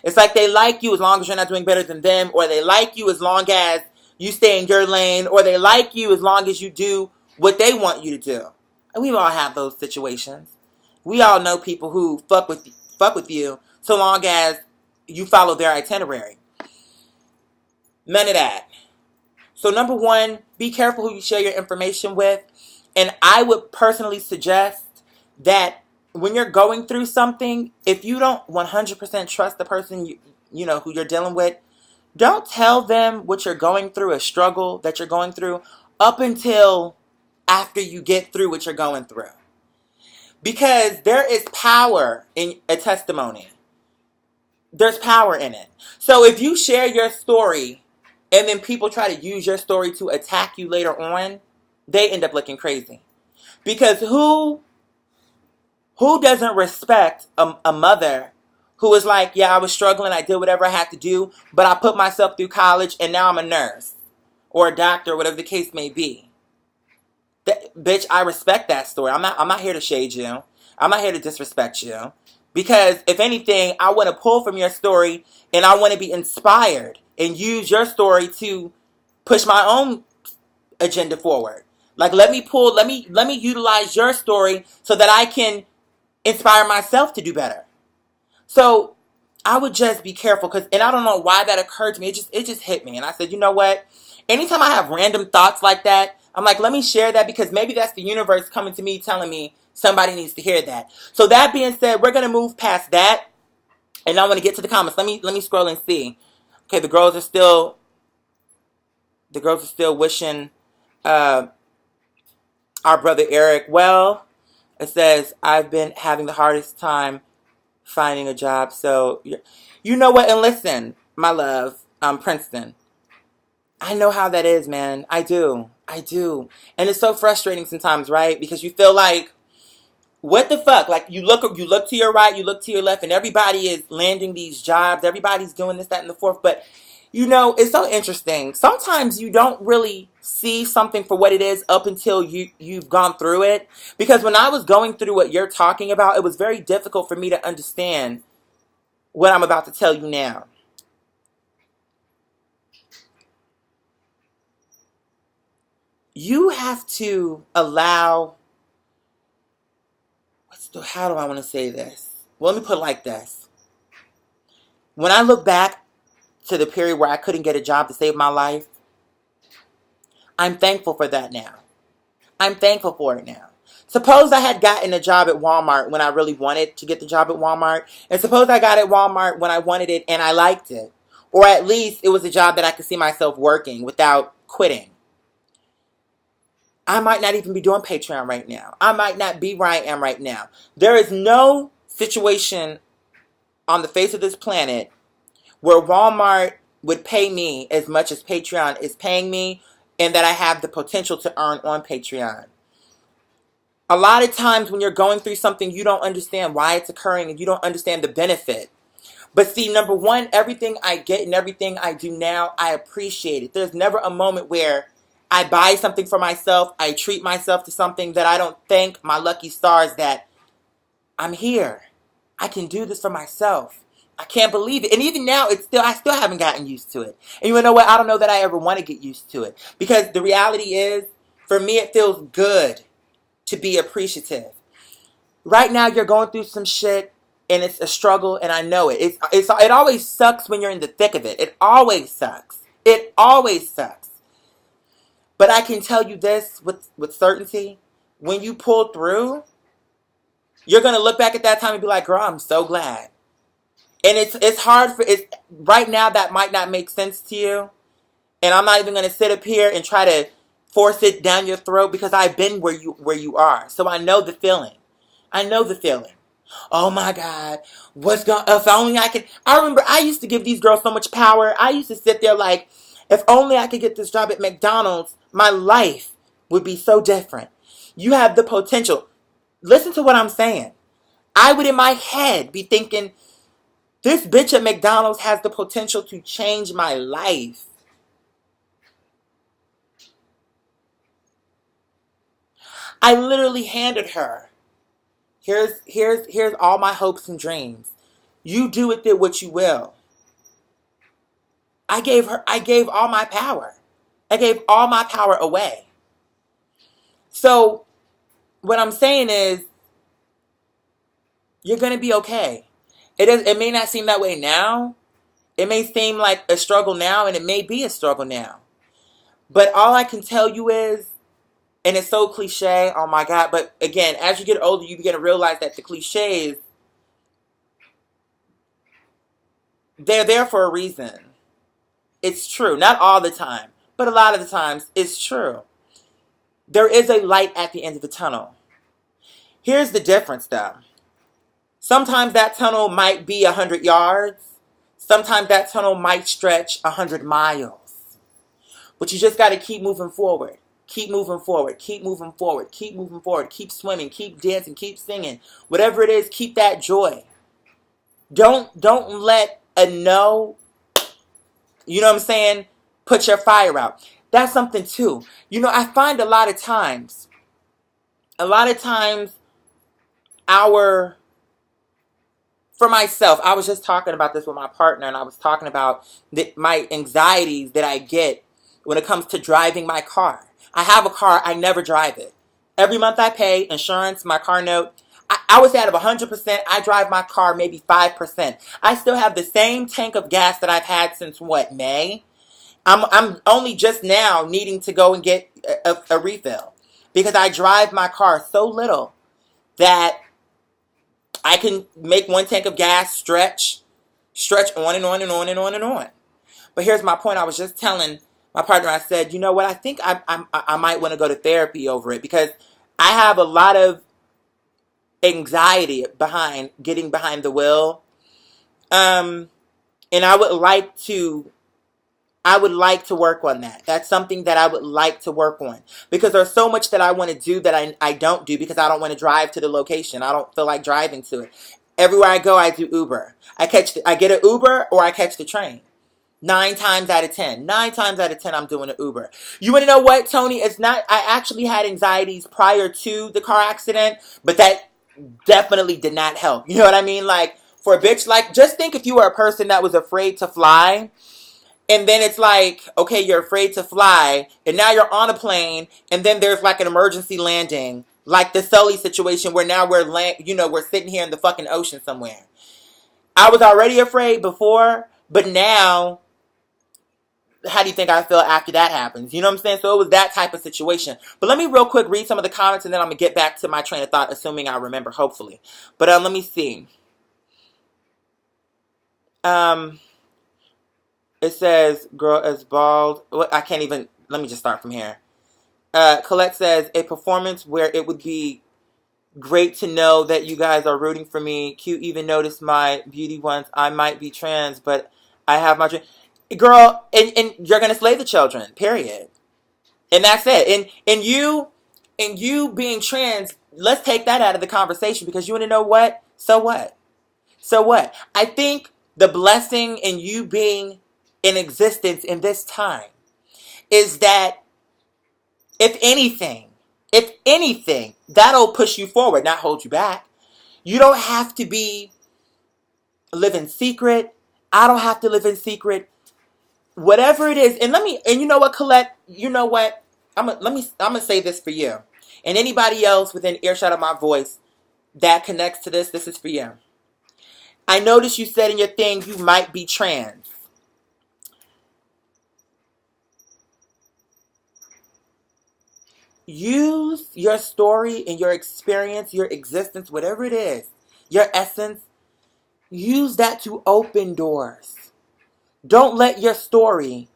It's like they like you as long as you're not doing better than them, or they like you as long as you stay in your lane, or they like you as long as you do what they want you to do. And we all have those situations. We all know people who fuck with you so long as you follow their itinerary. None of that. So number one, be careful who you share your information with. And I would personally suggest that when you're going through something, if you don't 100% trust the person you know who you're dealing with, don't tell them what you're going through, a struggle that you're going through, up until after you get through what you're going through. Because there is power in a testimony. There's power in it. So if you share your story and then people try to use your story to attack you later on, they end up looking crazy. Because who doesn't respect a mother who is like, yeah, I was struggling, I did whatever I had to do, but I put myself through college and now I'm a nurse or a doctor, whatever the case may be. Bitch, I respect that story. I'm not here to shade you. I'm not here to disrespect you. Because if anything, I want to pull from your story and I want to be inspired and use your story to push my own agenda forward. Like, let me utilize your story so that I can inspire myself to do better. So I would just be careful, and I don't know why that occurred to me. It just hit me. And I said, you know what? Anytime I have random thoughts like that, I'm like, let me share that, because maybe that's the universe coming to me telling me somebody needs to hear that. So that being said, we're going to move past that. And I want to get to the comments. Let me scroll and see. Okay, the girls are still wishing our brother Eric well. It says, I've been having the hardest time finding a job. So, you know what? And listen, my love, Princeton, I know how that is, man. I do. And it's so frustrating sometimes, right? Because you feel like, what the fuck? Like, you look to your right, you look to your left, and everybody is landing these jobs. Everybody's doing this, that, and the fourth. But, you know, it's so interesting. Sometimes you don't really see something for what it is up until you've gone through it. Because when I was going through what you're talking about, it was very difficult for me to understand what I'm about to tell you now. You have to allow, how do I want to say this? Well, let me put it like this. When I look back to the period where I couldn't get a job to save my life, I'm thankful for that now. I'm thankful for it now. Suppose I had gotten a job at Walmart when I really wanted to get the job at Walmart. And suppose I got at Walmart when I wanted it and I liked it. Or at least it was a job that I could see myself working without quitting. I might not even be doing Patreon right now. I might not be where I am right now. There is no situation on the face of this planet where Walmart would pay me as much as Patreon is paying me, and that I have the potential to earn on Patreon. A lot of times when you're going through something, you don't understand why it's occurring and you don't understand the benefit. But see, number one, everything I get and everything I do now, I appreciate it. There's never a moment where I buy something for myself, I treat myself to something that I don't thank my lucky stars that I'm here. I can do this for myself. I can't believe it. And even now, I still haven't gotten used to it. And you know what? I don't know that I ever want to get used to it. Because the reality is, for me, it feels good to be appreciative. Right now, you're going through some shit, and it's a struggle, and I know it. It always sucks when you're in the thick of it. It always sucks. It always sucks. But I can tell you this with certainty. When you pull through, you're going to look back at that time and be like, girl, I'm so glad. And it's hard right now that might not make sense to you. And I'm not even going to sit up here and try to force it down your throat because I've been where you are. So I know the feeling. I know the feeling. Oh my God, if only I could. I remember I used to give these girls so much power. I used to sit there like, if only I could get this job at McDonald's, my life would be so different. You have the potential. Listen to what I'm saying. I would in my head be thinking, this bitch at McDonald's has the potential to change my life. I literally handed her, here's all my hopes and dreams. You do with it what you will. I gave all my power. I gave all my power away. So what I'm saying is, you're going to be okay. It may not seem that way now. It may seem like a struggle now, and it may be a struggle now. But all I can tell you is, and it's so cliche, oh my God, but again, as you get older, you begin to realize that the cliches, they're there for a reason. It's true. Not all the time, but a lot of the times it's true. There is a light at the end of the tunnel. Here's the difference though. Sometimes that tunnel might be 100 yards. Sometimes that tunnel might stretch 100 miles. But you just got to keep moving forward. Keep moving forward. Keep moving forward. Keep moving forward. Keep swimming. Keep dancing. Keep singing. Whatever it is, keep that joy. Don't let a no, you know what I'm saying, put your fire out. That's something too. You know, I find a lot of times for myself, I was just talking about this with my partner, and I was talking about my anxieties that I get when it comes to driving my car. I have a car, I never drive it. Every month I pay insurance, my car note. I would say out of 100%, I drive my car maybe 5%. I still have the same tank of gas that I've had since May? I'm only just now needing to go and get a refill because I drive my car so little that I can make one tank of gas stretch on and on and on and on and on. But here's my point. I was just telling my partner, I said, you know what? I think I might want to go to therapy over it because I have a lot of anxiety behind getting behind the wheel. And I would like to work on that. That's something that I would like to work on because there's so much that I want to do that I don't do because I don't want to drive to the location. I don't feel like driving to it. Everywhere I go, I do Uber. I get an Uber or I catch the train. 9 times out of 10, I'm doing an Uber. You want to know what, Tony? I actually had anxieties prior to the car accident, but that definitely did not help. You know what I mean? Like, for a bitch, like, just think if you were a person that was afraid to fly, and then it's like, okay, you're afraid to fly, and now you're on a plane, and then there's like an emergency landing, like the Sully situation where now we're sitting here in the fucking ocean somewhere. I was already afraid before, but now, how do you think I feel after that happens? You know what I'm saying? So it was that type of situation. But let me real quick read some of the comments, and then I'm going to get back to my train of thought, assuming I remember, hopefully. But let me see. It says, girl is bald. I can't even, let me just start from here. Colette says, a performance where it would be great to know that you guys are rooting for me. Cute even noticed my beauty once. I might be trans, but I have my dream. Girl, and you're going to slay the children, period. And that's it. And you being trans, let's take that out of the conversation, because you want to know what? So what? So what? I think the blessing in you being in existence in this time is that if anything, that'll push you forward, not hold you back. You don't have to live in secret. I don't have to live in secret. Whatever it is, and you know what, Colette, you know what? I'm gonna say this for you. And anybody else within earshot of my voice that connects to this is for you. I noticed you said in your thing you might be trans. Use your story and your experience, your existence, whatever it is, your essence, use that to open doors. Don't let your story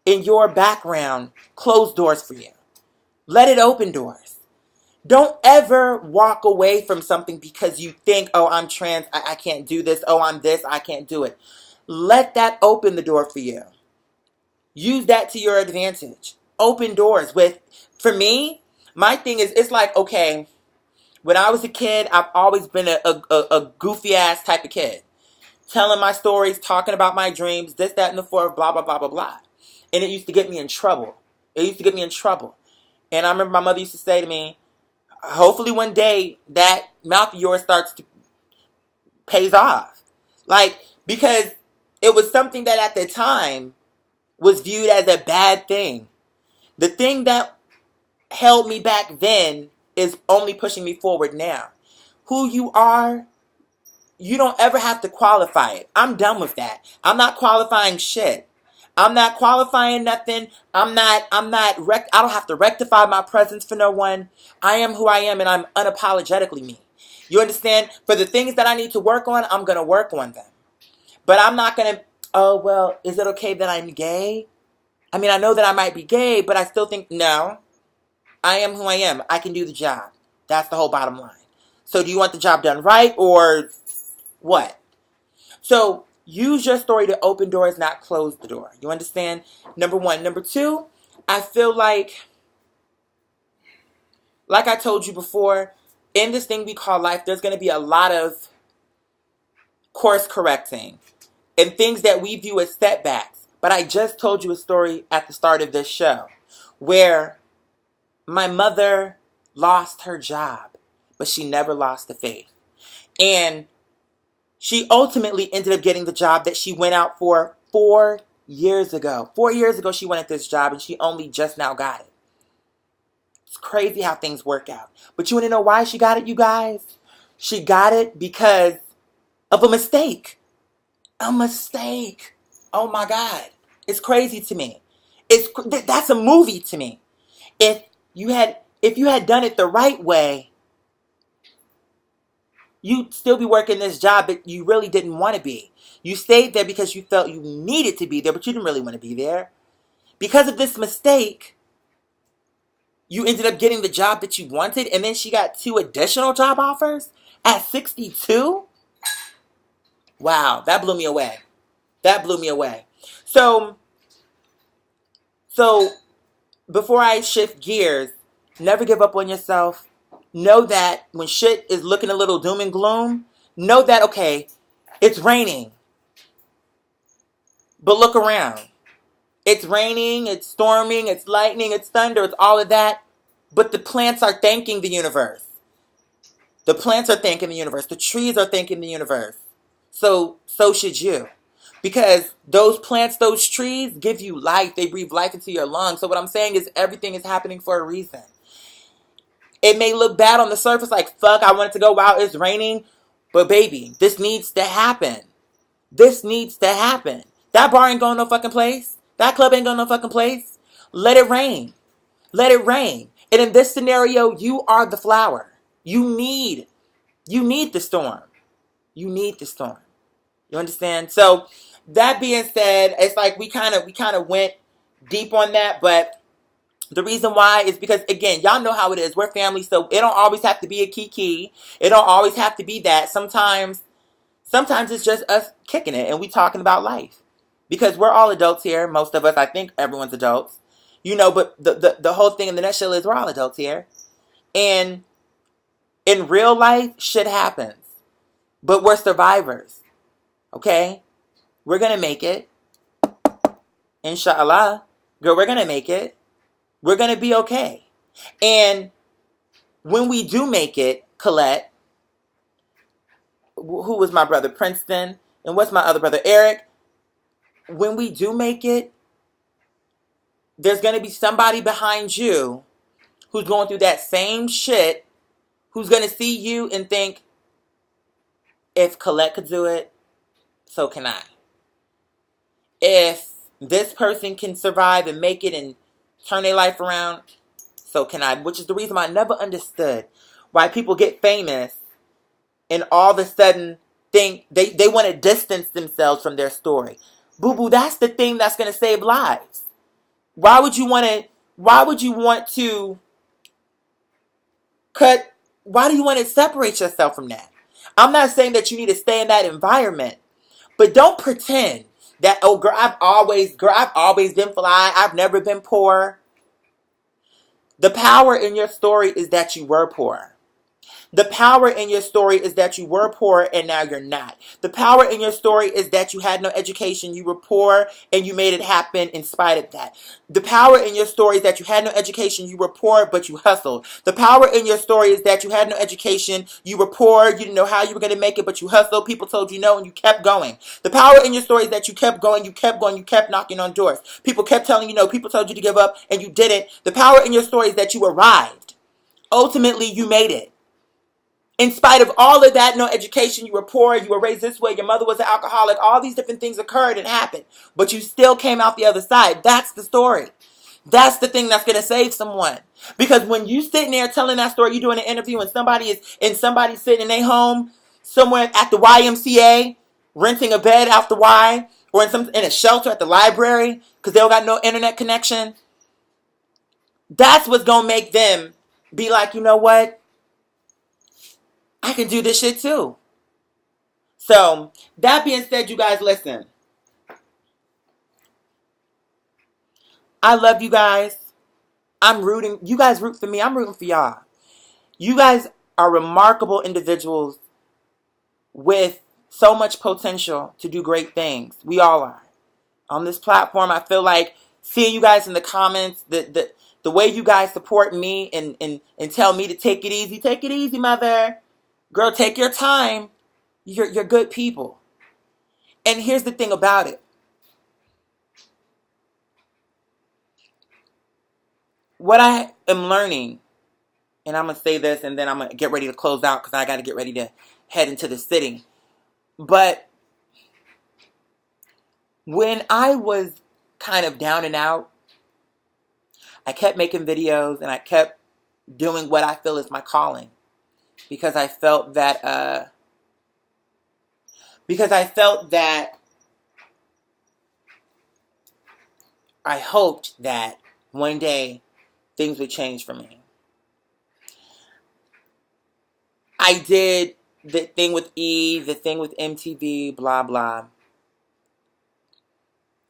and your background close doors for you. Let it open doors. Don't ever walk away from something because you think, oh, I'm trans, I can't do this. Oh, I'm this, I can't do it. Let that open the door for you. Use that to your advantage. Open doors. For me, my thing is, it's like, okay, when I was a kid, I've always been a goofy ass type of kid. Telling my stories, talking about my dreams, this, that, and the fourth, blah, blah, blah, blah, blah. And it used to get me in trouble. And I remember my mother used to say to me, hopefully one day that mouth of yours pays off. Because it was something that at the time was viewed as a bad thing. The thing that held me back then is only pushing me forward now. Who you are, you don't ever have to qualify it. I'm done with that. I'm not qualifying shit. I'm not qualifying nothing. I don't have to rectify my presence for no one. I am who I am, and I'm unapologetically me. You understand? For the things that I need to work on, I'm going to work on them. But I'm not going to, oh, well, is it okay that I'm gay? I mean, I know that I might be gay, but I still think, no. I am who I am. I can do the job. That's the whole bottom line. So do you want the job done right or what? So use your story to open doors, not close the door. You understand? Number one. Number two, I feel like I told you before, in this thing we call life, there's going to be a lot of course correcting and things that we view as setbacks. But I just told you a story at the start of this show where my mother lost her job, but she never lost the faith. And she ultimately ended up getting the job that she went out for 4 years ago. 4 years ago, she wanted this job, and she only just now got it. It's crazy how things work out. But you want to know why she got it, you guys? She got it because of a mistake. A mistake. Oh, my God. It's crazy to me. That's a movie to me. If you had done it the right way, you'd still be working this job that you really didn't want to be. You stayed there because you felt you needed to be there, but you didn't really want to be there. Because of this mistake, you ended up getting the job that you wanted, and then she got 2 additional job offers at 62? Wow, that blew me away. That blew me away. So before I shift gears, never give up on yourself. Know that when shit is looking a little doom and gloom, know that, okay, it's raining. But look around. It's raining, it's storming, it's lightning, it's thunder, it's all of that. But the plants are thanking the universe. The plants are thanking the universe. The trees are thanking the universe. So should you. Because those plants, those trees give you life. They breathe life into your lungs. So what I'm saying is everything is happening for a reason. It may look bad on the surface, like, fuck, I want it to go, wow, it's raining. But baby, this needs to happen. This needs to happen. That bar ain't going no fucking place. That club ain't going no fucking place. Let it rain. Let it rain. And in this scenario, you are the flower. You need the storm. You need the storm. You understand? So that being said, it's like we kind of went deep on that, but the reason why is because, again, y'all know how it is. We're family, so it don't always have to be a kiki. It don't always have to be that. Sometimes it's just us kicking it and we talking about life. Because we're all adults here. Most of us, I think everyone's adults. But the whole thing in the nutshell is we're all adults here. And in real life, shit happens. But we're survivors. Okay? We're going to make it. Inshallah. Girl, we're going to make it. We're going to be okay. And when we do make it, Colette, who was my brother, Princeton, and what's my other brother, Eric, when we do make it, there's going to be somebody behind you who's going through that same shit, who's going to see you and think, if Colette could do it, so can I. If this person can survive and make it and turn their life around, so can I. Which is the reason why I never understood why people get famous and all of a sudden think they want to distance themselves from their story. Boo-boo, that's the thing that's going to save lives. Why would you want to why do you want to separate yourself from that? I'm not saying that you need to stay in that environment, but don't pretend that, oh girl, I've always been fly. I've never been poor. The power in your story is that you were poor. The power in your story is that you were poor and now you're not. The power in your story is that you had no education, you were poor, and you made it happen in spite of that. The power in your story is that you had no education, you were poor, but you hustled. The power in your story is that you had no education, you were poor, you didn't know how you were going to make it, but you hustled, people told you no, and you kept going. The power in your story is that you kept going, you kept knocking on doors. People kept telling you no, people told you to give up, and you didn't. The power in your story is that you arrived. Ultimately, you made it. In spite of all of that, no education, you were poor, you were raised this way, your mother was an alcoholic, all these different things occurred and happened, but you still came out the other side. That's the story. That's the thing that's going to save someone. Because when you sitting there telling that story, you're doing an interview and somebody's sitting in their home somewhere at the YMCA, renting a bed out the Y, or in a shelter at the library because they don't got no internet connection. That's what's going to make them be like, you know what? I can do this shit too. So, that being said, you guys, listen. I love you guys. I'm rooting. You guys root for me. I'm rooting for y'all. You guys are remarkable individuals with so much potential to do great things. We all are. On this platform, I feel like seeing you guys in the comments, the way you guys support me and tell me to take it easy. Take it easy, mother. Girl, take your time. You're good people. And here's the thing about it. What I am learning, and I'm going to say this and then I'm going to get ready to close out because I got to get ready to head into the city. But when I was kind of down and out, I kept making videos and I kept doing what I feel is my calling. Because I felt that I hoped that one day things would change for me. I did the thing with E, the thing with MTV, blah, blah.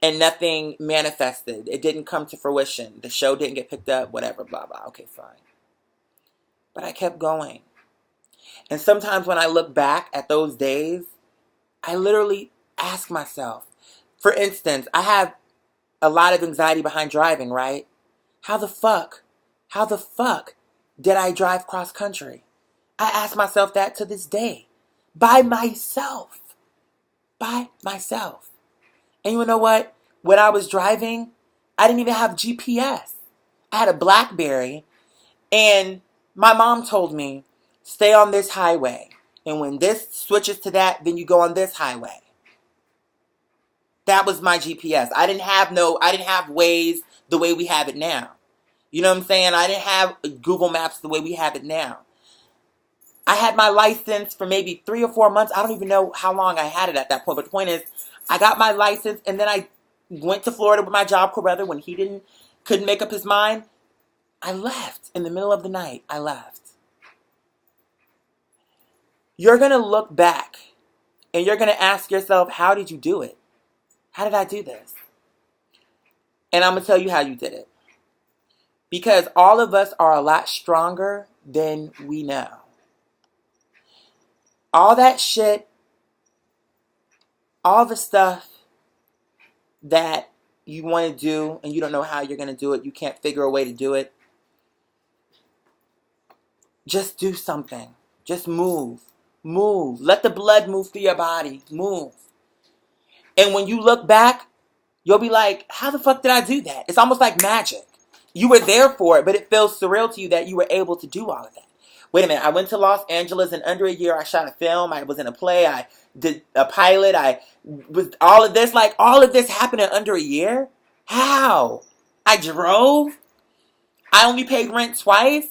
And nothing manifested. It didn't come to fruition. The show didn't get picked up, whatever, blah, blah. Okay, fine. But I kept going. And sometimes when I look back at those days, I literally ask myself, for instance, I have a lot of anxiety behind driving, right? How the fuck did I drive cross country? I ask myself that to this day. By myself. And you know what? When I was driving, I didn't even have GPS. I had a BlackBerry, and my mom told me, stay on this highway. And when this switches to that, then you go on this highway. That was my GPS. I didn't have Waze the way we have it now. You know what I'm saying? I didn't have Google Maps the way we have it now. I had my license for maybe 3 or 4 months. I don't even know how long I had it at that point. But the point is, I got my license, and then I went to Florida with my Job Corps brother when he couldn't make up his mind. I left in the middle of the night. I left. You're going to look back and you're going to ask yourself, how did you do it? How did I do this? And I'm going to tell you how you did it. Because all of us are a lot stronger than we know. All that shit, all the stuff that you want to do and you don't know how you're going to do it, you can't figure a way to do it, just do something. Just move. Move. Let the blood move through your body. Move. And when you look back, you'll be like, how the fuck did I do that? It's almost like magic. You were there for it, but it feels surreal to you that you were able to do all of that. Wait a minute. I went to Los Angeles in under a year. I shot a film. I was in a play. I did a pilot. I was all of this. Like, all of this happened in under a year? How? I drove? I only paid rent twice?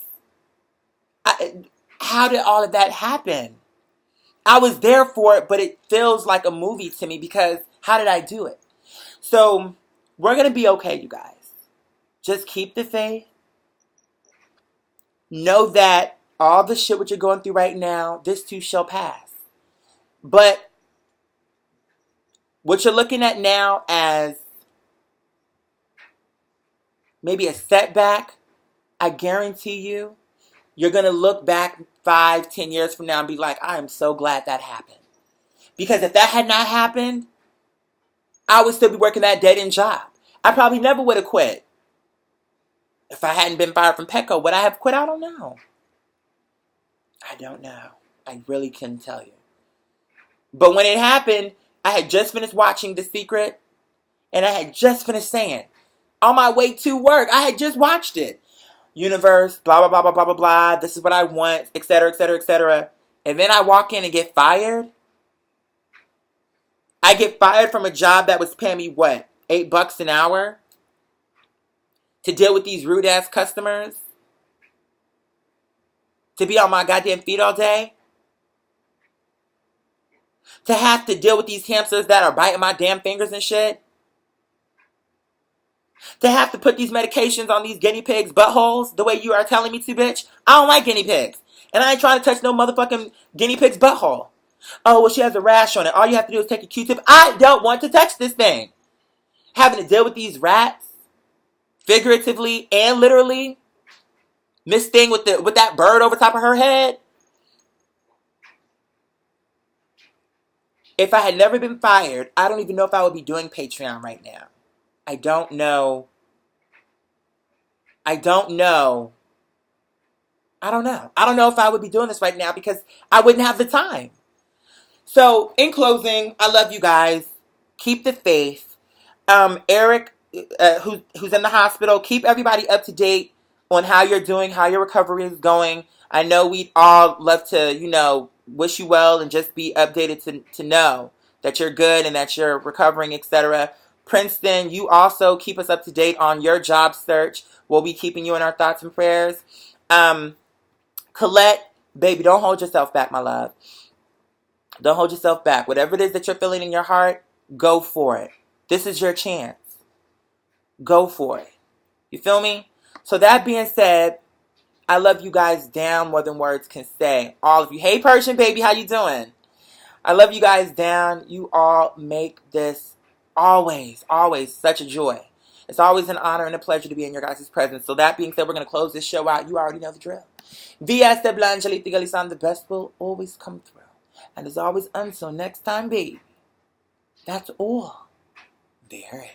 How did all of that happen? I was there for it, but it feels like a movie to me because how did I do it? So we're going to be okay, you guys. Just keep the faith. Know that all the shit what you're going through right now, this too shall pass. But what you're looking at now as maybe a setback, I guarantee you, you're going to look back 5-10 years from now and be like, I am so glad that happened. Because if that had not happened, I would still be working that dead-end job. I probably never would have quit. If I hadn't been fired from Petco, would I have quit? I don't know. I don't know. I really couldn't tell you. But when it happened, I had just finished watching The Secret, and I had just finished saying, on my way to work, I had just watched it. Universe, blah, blah, blah, blah, blah, blah, blah. This is what I want, etc., etc., etc. And then I walk in and get fired. I get fired from a job that was paying me, what, $8 an hour? To deal with these rude-ass customers? To be on my goddamn feet all day? To have to deal with these hamsters that are biting my damn fingers and shit? To have to put these medications on these guinea pigs' buttholes the way you are telling me to, bitch? I don't like guinea pigs. And I ain't trying to touch no motherfucking guinea pig's butthole. Oh, well, she has a rash on it. All you have to do is take a Q-tip. I don't want to touch this thing. Having to deal with these rats, figuratively and literally. Miss Thing with that bird over top of her head. If I had never been fired, I don't even know if I would be doing Patreon right now. I don't know. I don't know if I would be doing this right now because I wouldn't have the time. So, in closing, I love you guys. Keep the faith. Eric, who's in the hospital, keep everybody up to date on how you're doing, how your recovery is going. I know we'd all love to, wish you well and just be updated to know that you're good and that you're recovering, etc. Princeton, you also keep us up to date on your job search. We'll be keeping you in our thoughts and prayers. Colette, baby, don't hold yourself back, my love. Don't hold yourself back. Whatever it is that you're feeling in your heart, go for it. This is your chance. Go for it. You feel me? So that being said, I love you guys down more than words can say. All of you. Hey, Persian baby, how you doing? I love you guys down. You all make this always, always such a joy. It's always an honor and a pleasure to be in your guys' presence. So that being said, we're going to close this show out. You already know the drill. V.S. de Blangelita Galisan, the best will always come through. And as always, until next time, baby, that's all there is.